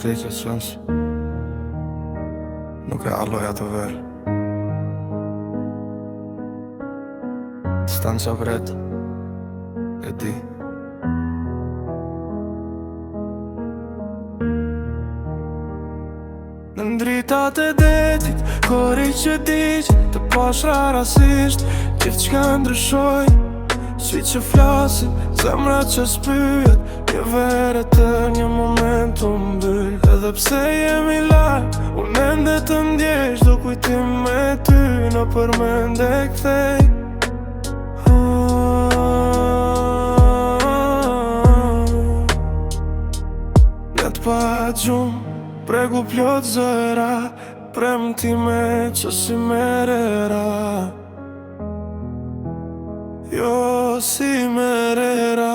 steqe sëns nuk e alloja të verë. Stan qa vret, e di. Në ndritat e detit, kori që diq të pashra rasisht, gjithë qka ndryshoj, si që flasim, zemra që spyet, një vere të një moment të mbyll. Edhe pse jemi larg, unë ende të ndjesh, do kujtim me ty në përmend e kthej. Net pa gjumë, pregu plot zëra, premtime që si merera, jo si merera.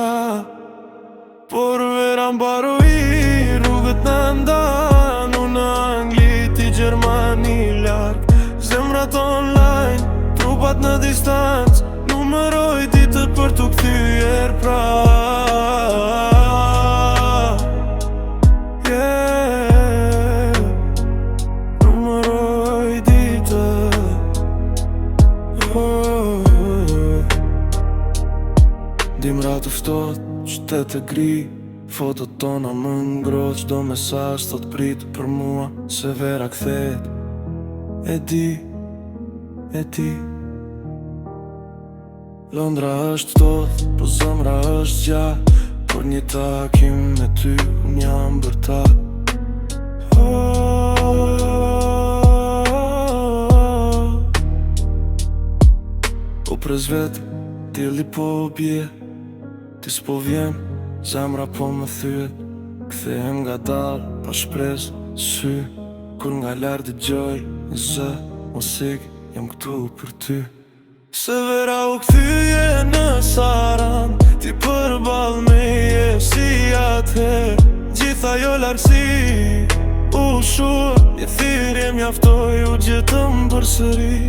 Por vera mbaro i rrugët në ndanu, në Angli ti Gjermani larg, zemrat online, trupat në distancë, numëroj ditët për t'u kthyer pra. Dimra të ftoht, qytet e gri, fotot tona më ngroh, çdo mesazh thot prit për mua, se vera kthehet. E di, e di. Londra është ftoht, po zemra është gjatë, për një takim me ty unë jam bërtat. O prez vetë, dili po bje, ti s'po vjen, zemra po më thyet. Kthehem nga dal, pa shpres, sy, kur nga lartë dëgjoj një zë, musik, jam këtu për ty. Se vera u kthye në Saran, ti përball me je si atëher. Gjitha jo lartësi, u shur, një thirrje mjaftoi, u gjetëm përsëri.